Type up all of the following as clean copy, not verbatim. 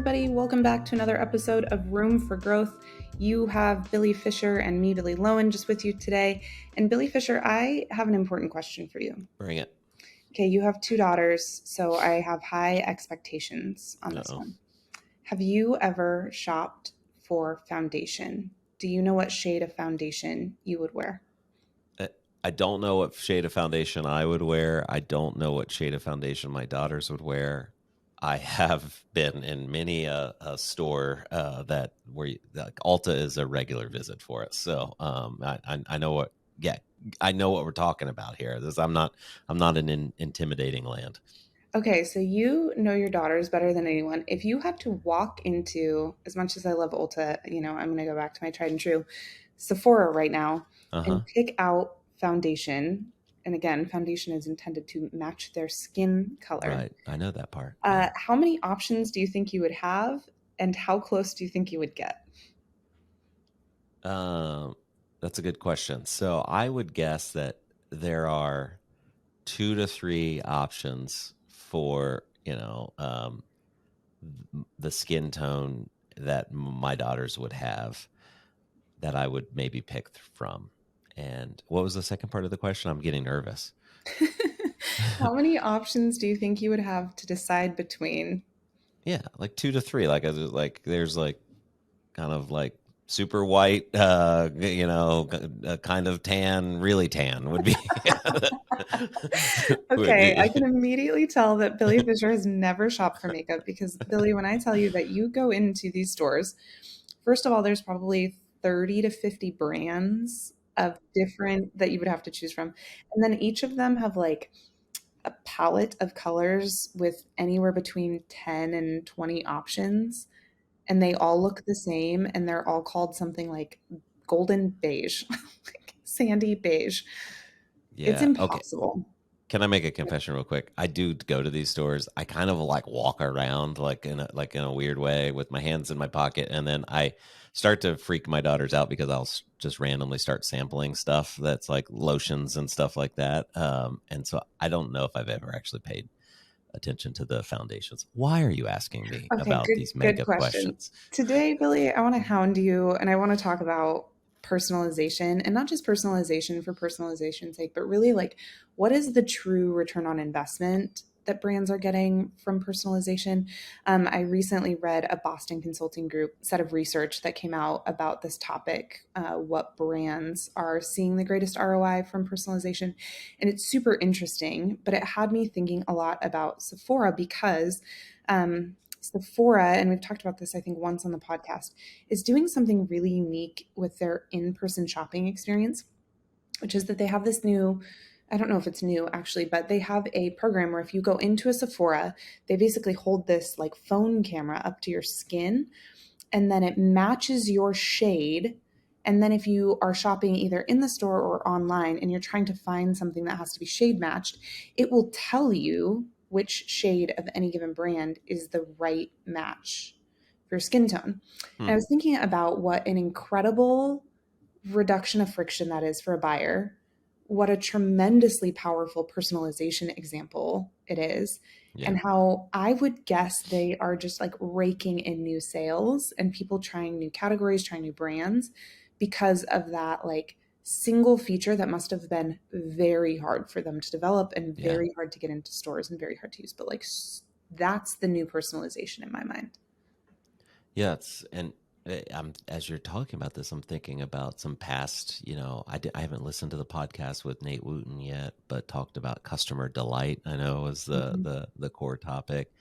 everybody. Welcome back to another episode of Room for Growth. You have Billy Fisher and me, Billy Lowen, just with you today. And Billy Fisher, I have an important question for you. Bring it. Okay, you have 2 daughters, so I have high expectations on this one. Have you ever shopped for foundation? Do you know what shade of foundation you would wear? I don't know what shade of foundation I would wear. I don't know what shade of foundation my daughters would wear. I have been in many a store that where Ulta is a regular visit for us. So I know what. Yeah, I know what we're talking about here. I'm not in intimidating land. Okay, so you know your daughters better than anyone. If you had to walk into, as much as I love Ulta, I'm going to go back to my tried and true Sephora right now and pick out foundation. And again, foundation is intended to match their skin color. Right. I know that part. How many options do you think you would have, and how close do you think you would get? That's a good question. So I would guess that there are 2 to 3 options for the skin tone that my daughters would have that I would maybe pick from. And what was the second part of the question? I'm getting nervous. How many options do you think you would have to decide between? Yeah, like 2 to 3. There's kind of like super white, kind of tan, really tan would be. Okay, I can immediately tell that Billy Fisher has never shopped for makeup because, Billy, when I tell you that you go into these stores, first of all, there's probably 30 to 50 brands of different that you would have to choose from. And then each of them have like a palette of colors with anywhere between 10 and 20 options. And they all look the same and they're all called something like golden beige, like sandy beige. Yeah. It's impossible. Okay. Can I make a confession real quick? I do go to these stores. I kind of like walk around in a weird way with my hands in my pocket, and then I start to freak my daughters out because I'll just randomly start sampling stuff that's like lotions and stuff like that. And so I don't know if I've ever actually paid attention to the foundations. Why are you asking me about these makeup questions? Today, Billy, I want to hound you and I want to talk about personalization, and not just personalization for personalization's sake, but really like what is the true return on investment that brands are getting from personalization. I recently read a Boston Consulting Group set of research that came out about this topic, what brands are seeing the greatest ROI from personalization. And it's super interesting, but it had me thinking a lot about Sephora because Sephora, and we've talked about this, I think, once on the podcast, is doing something really unique with their in-person shopping experience, which is that they have this new, I don't know if it's new actually, but they have a program where if you go into a Sephora, they basically hold this like phone camera up to your skin, and then it matches your shade. And then if you are shopping either in the store or online and you're trying to find something that has to be shade matched, it will tell you which shade of any given brand is the right match for your skin tone. And I was thinking about what an incredible reduction of friction that is for a buyer, what a tremendously powerful personalization example it is, and how I would guess they are just like raking in new sales and people trying new categories, trying new brands because of that like single feature that must have been very hard for them to develop and very hard to get into stores and very hard to use. But like that's the new personalization in my mind. Yeah, as you're talking about this, I'm thinking about some past, I haven't listened to the podcast with Nate Wooten yet, but talked about customer delight. I know was the core topic.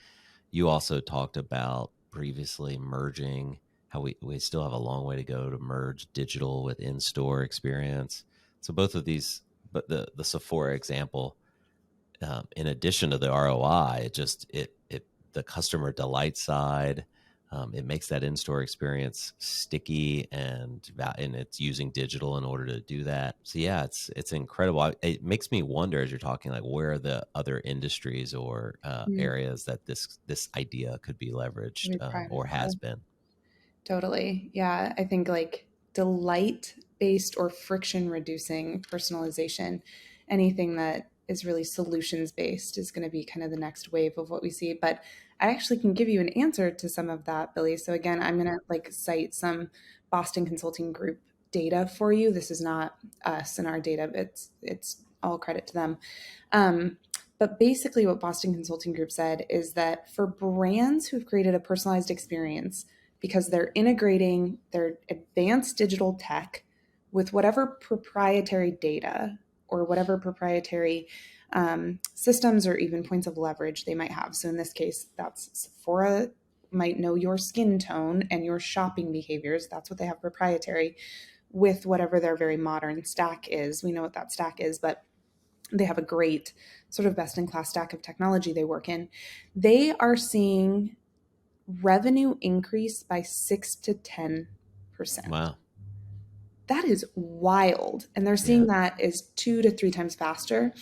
You also talked about previously merging, how we still have a long way to go to merge digital with in-store experience. So both of these, but the Sephora example, in addition to the ROI, the customer delight side, it makes that in-store experience sticky, and it's using digital in order to do that. So yeah, it's incredible. It makes me wonder, as you're talking, like where are the other industries or areas that this idea could be leveraged or has been. Totally. Yeah. I think like delight based or friction reducing personalization, anything that is really solutions based is going to be kind of the next wave of what we see. But I actually can give you an answer to some of that, Billy. So again, I'm going to like cite some Boston Consulting Group data for you. This is not us and our data. It's all credit to them. Um, but basically, what Boston Consulting Group said is that for brands who've created a personalized experience because they're integrating their advanced digital tech with whatever proprietary data or whatever proprietary systems or even points of leverage they might have. So in this case, that's Sephora might know your skin tone and your shopping behaviors. That's what they have proprietary with whatever their very modern stack is. We know what that stack is, but they have a great sort of best in class stack of technology they work in. They are seeing revenue increase by 6 to 10%. Wow. That is wild. And they're Yeah. seeing that is 2 to 3 times faster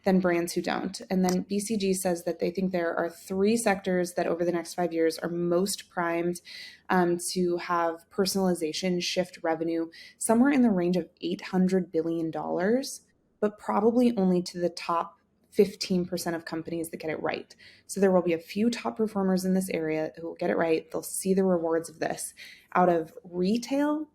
than brands who don't. And then BCG says that they think there are 3 sectors that over the next 5 years are most primed to have personalization shift revenue somewhere in the range of $800 billion, but probably only to the top 15% of companies that get it right. So there will be a few top performers in this area who will get it right. They'll see the rewards of this out of retail,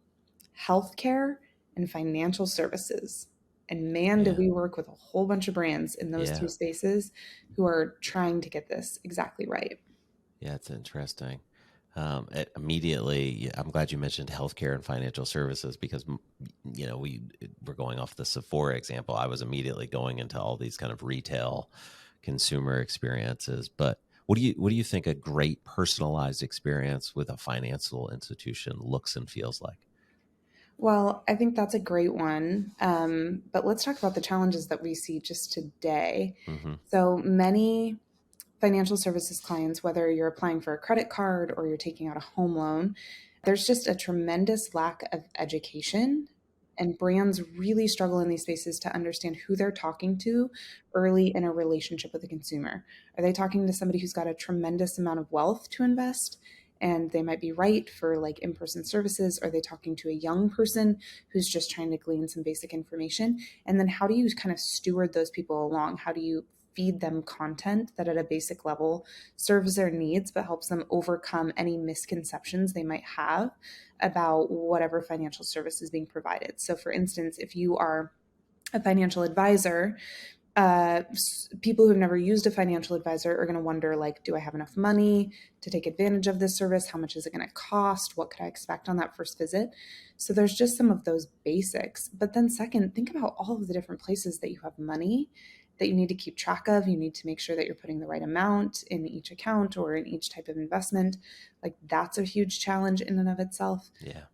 healthcare, and financial services. And man, do Yeah. we work with a whole bunch of brands in those Yeah. 2 spaces who are trying to get this exactly right. Yeah, it's interesting. Immediately, yeah, I'm glad you mentioned healthcare and financial services because we're going off the Sephora example. I was immediately going into all these kind of retail consumer experiences. But what do you think a great personalized experience with a financial institution looks and feels like? Well, I think that's a great one. But let's talk about the challenges that we see just today. Hmm. So many financial services clients, whether you're applying for a credit card or you're taking out a home loan, there's just a tremendous lack of education. And brands really struggle in these spaces to understand who they're talking to early in a relationship with a consumer. Are they talking to somebody who's got a tremendous amount of wealth to invest? And they might be right for like in person services. Are they talking to a young person who's just trying to glean some basic information? And then how do you kind of steward those people along? How do you feed them content that at a basic level serves their needs but helps them overcome any misconceptions they might have about whatever financial service is being provided? So, for instance, if you are a financial advisor, people who've never used a financial advisor are going to wonder, like, do I have enough money to take advantage of this service? How much is it going to cost? What could I expect on that first visit? So there's just some of those basics. But then second, think about all of the different places that you have money that you need to keep track of. You need to make sure that you're putting the right amount in each account or in each type of investment. Like, that's a huge challenge in and of itself. Yeah.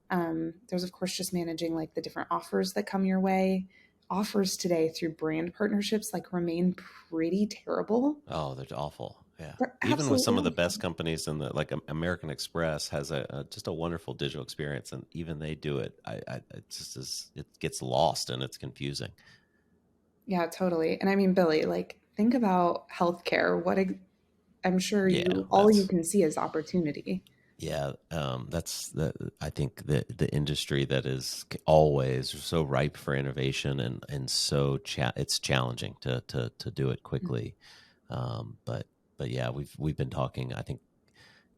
There's of course just managing like the different offers that come your way. Offers today through brand partnerships like remain pretty terrible. Oh, they're awful. Yeah. They're Even with some absolutely of the awful. best companies in the like American Express has just a wonderful digital experience, and even they do it. It just is. It gets lost and it's confusing. Yeah, totally. And I mean, Billy, like think about healthcare. I'm sure Yeah, you all you that's can see is opportunity. yeah. That's the I think the industry that is always so ripe for innovation and so it's challenging to do it quickly. But yeah, we've been talking. I think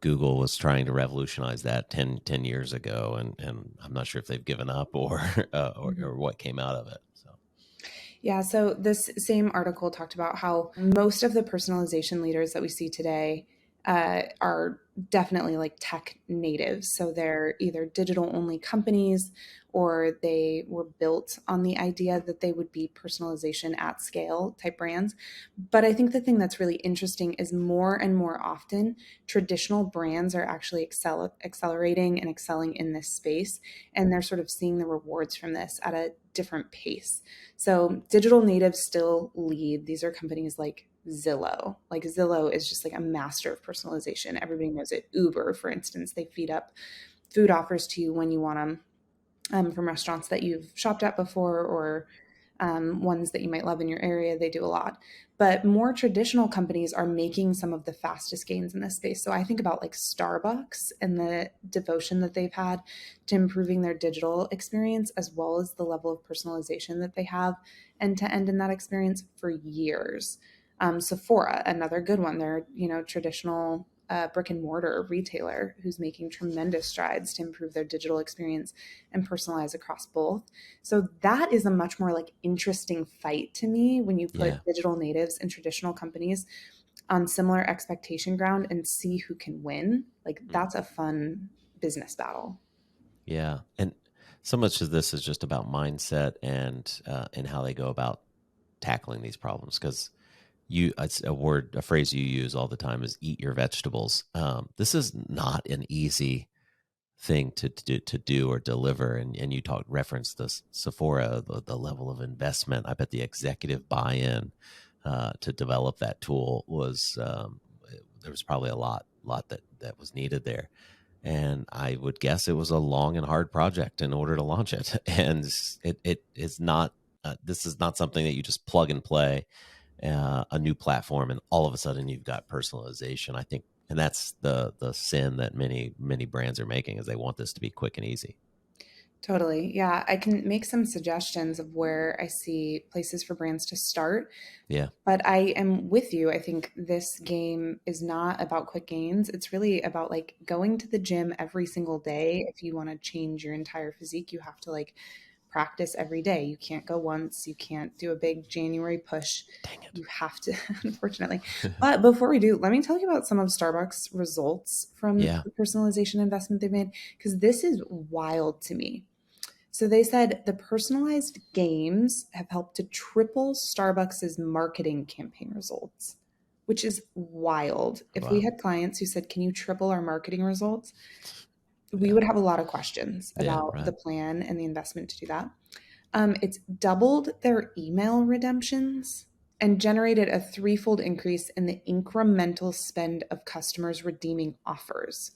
Google was trying to revolutionize that 10 years ago, and I'm not sure if they've given up or Mhm. or what came out of it. So Yeah, so this same article talked about how most of the personalization leaders that we see today are definitely like tech natives. So they're either digital only companies or they were built on the idea that they would be personalization at scale type brands. But I think the thing that's really interesting is more and more often traditional brands are actually accelerating and excelling in this space. And they're sort of seeing the rewards from this at a different pace. So digital natives still lead. These are companies like Zillow. Like Zillow is just like a master of personalization. Everybody knows it. Uber, for instance, they feed up food offers to you when you want them from restaurants that you've shopped at before or ones that you might love in your area, they do a lot. But more traditional companies are making some of the fastest gains in this space. So I think about like Starbucks and the devotion that they've had to improving their digital experience, as well as the level of personalization that they have end to end in that experience for years. Sephora, another good one. They're, traditional brick and mortar retailer who's making tremendous strides to improve their digital experience and personalize across both. So that is a much more like interesting fight to me when you put Yeah. digital natives and traditional companies on similar expectation ground and see who can win. Like Mm. that's a fun business battle. Yeah. And so much of this is just about mindset and how they go about tackling these problems. Because it's a phrase you use all the time is eat your vegetables. This is not an easy thing to do or deliver. And you referenced this Sephora, the level of investment. I bet the executive buy-in to develop that tool there was probably a lot that was needed there. And I would guess it was a long and hard project in order to launch it. And it is not. This is not something that you just plug and play a new platform and all of a sudden you've got personalization. I think, and that's the sin that many brands are making is they want this to be quick and easy. Totally. Yeah, I can make some suggestions of where I see places for brands to start. Yeah. But I am with you. I think this game is not about quick gains. It's really about like going to the gym every single day. If you want to change your entire physique, you have to like practice every day. You can't go once. You can't do a big January push. Dang it. You have to, unfortunately. But before we do, let me tell you about some of Starbucks' results from Yeah. the personalization investment they've made, because this is wild to me. So they said the personalized games have helped to triple Starbucks' marketing campaign results, which is wild. If we Wow. had clients who said, "Can you triple our marketing results?" we Yeah. would have a lot of questions Yeah. about the Right. plan and the investment to do that. It's doubled their email redemptions and generated a threefold increase in the incremental spend of customers redeeming offers.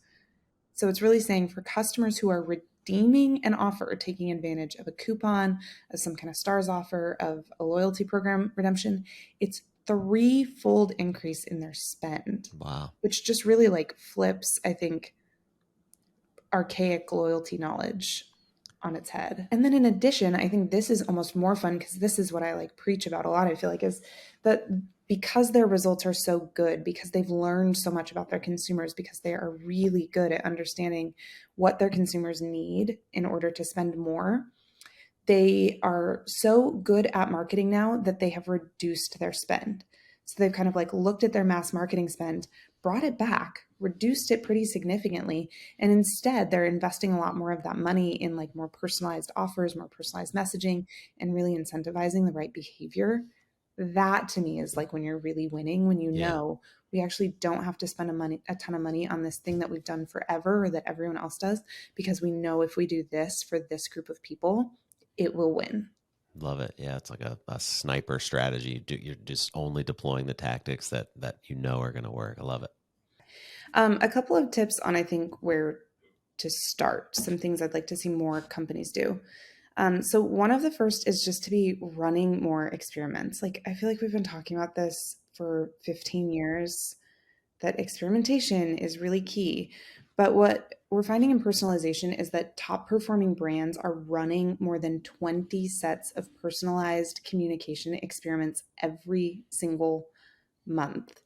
So it's really saying for customers who are redeeming an offer, taking advantage of a coupon, of some kind of stars offer, of a loyalty program redemption, it's threefold increase in their spend, Wow. which just really like flips, I think, archaic loyalty knowledge on its head. And then in addition, I think this is almost more fun because this is what I like preach about a lot. I feel like is that because their results are so good, because they've learned so much about their consumers, because they are really good at understanding what their consumers need in order to spend more, they are so good at marketing now that they have reduced their spend. So they've kind of like looked at their mass marketing spend, brought it back, reduced it pretty significantly, and instead they're investing a lot more of that money in like more personalized offers, more personalized messaging, and really incentivizing the right behavior. That to me is like when you're really winning, when you Yeah. know we actually don't have to spend a ton of money on this thing that we've done forever or that everyone else does, because we know if we do this for this group of people, it will win. Love it. Yeah. It's like a sniper strategy. You're just only deploying the tactics that you know are going to work. I love it. A couple of tips on, I think, where to start, some things I'd like to see more companies do. So, one of the first is just to be running more experiments. Like, I feel like we've been talking about this for 15 years, that experimentation is really key. But what we're finding in personalization is that top performing brands are running more than 20 sets of personalized communication experiments every single month.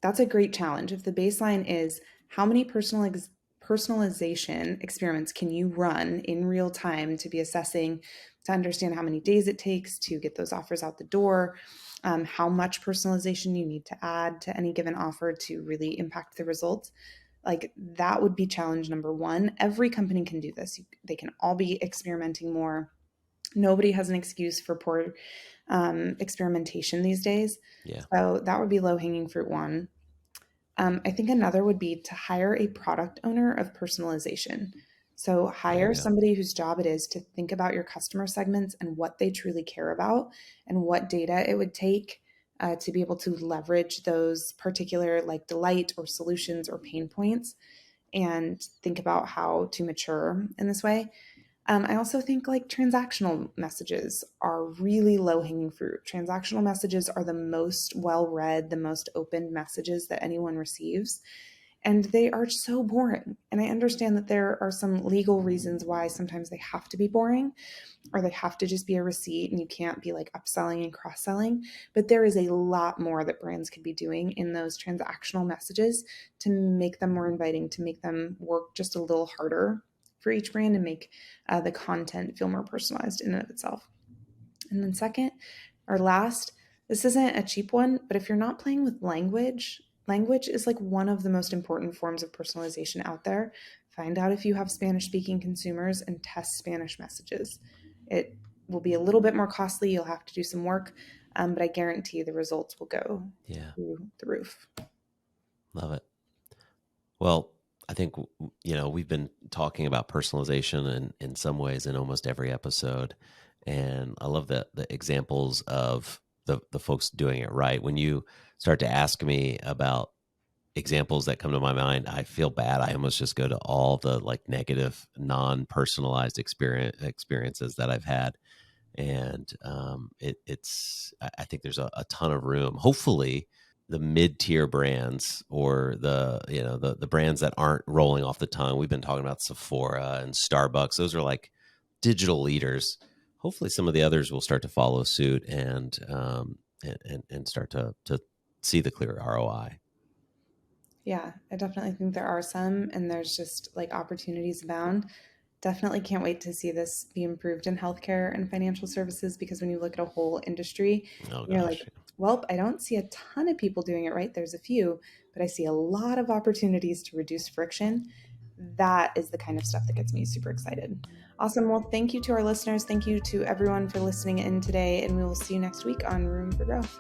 That's a great challenge. If the baseline is how many personalization experiments can you run in real time to be assessing, to understand how many days it takes to get those offers out the door, how much personalization you need to add to any given offer to really impact the results. Like that would be challenge number one. Every company can do this. They can all be experimenting more. Nobody has an excuse for poor experimentation these days. Yeah. So that would be low hanging fruit one. I think another would be to hire a product owner of personalization. So There you hire go. somebody whose job it is to think about your customer segments and what they truly care about and what data it would take to be able to leverage those particular like delight or solutions or pain points and think about how to mature in this way. I also think like transactional messages are really low hanging fruit. Transactional messages are the most well read, the most opened messages that anyone receives. And they are so boring. And I understand that there are some legal reasons why sometimes they have to be boring, or they have to just be a receipt and you can't be like upselling and cross selling. But there is a lot more that brands could be doing in those transactional messages to make them more inviting, to make them work just a little harder for each brand and make the content feel more personalized in and of itself. And then, second or last, this isn't a cheap one, but if you're not playing with language, language is like one of the most important forms of personalization out there. Find out if you have Spanish speaking consumers and test Spanish messages. It will be a little bit more costly. You'll have to do some work, but I guarantee the results will go Yeah, through the roof. love it. Well, I think we've been talking about personalization in some ways in almost every episode, and I love the examples of the folks doing it right. When you start to ask me about examples that come to my mind, I feel bad. I almost just go to all the like negative, non-personalized experiences that I've had, and I think there's a ton of room. Hopefully, the mid-tier brands or the brands that aren't rolling off the tongue. We've been talking about Sephora and Starbucks. Those are like digital leaders. Hopefully, some of the others will start to follow suit and start to see the clear ROI. Yeah, I definitely think there are some, and there's just like opportunities abound. Definitely can't wait to see this be improved in healthcare and financial services, because when you look at a whole industry, Oh you're like, gosh. well, I don't see a ton of people doing it right. There's a few, but I see a lot of opportunities to reduce friction. That is the kind of stuff that gets me super excited. Awesome. Well, thank you to our listeners. Thank you to everyone for listening in today, and we will see you next week on Room for Growth.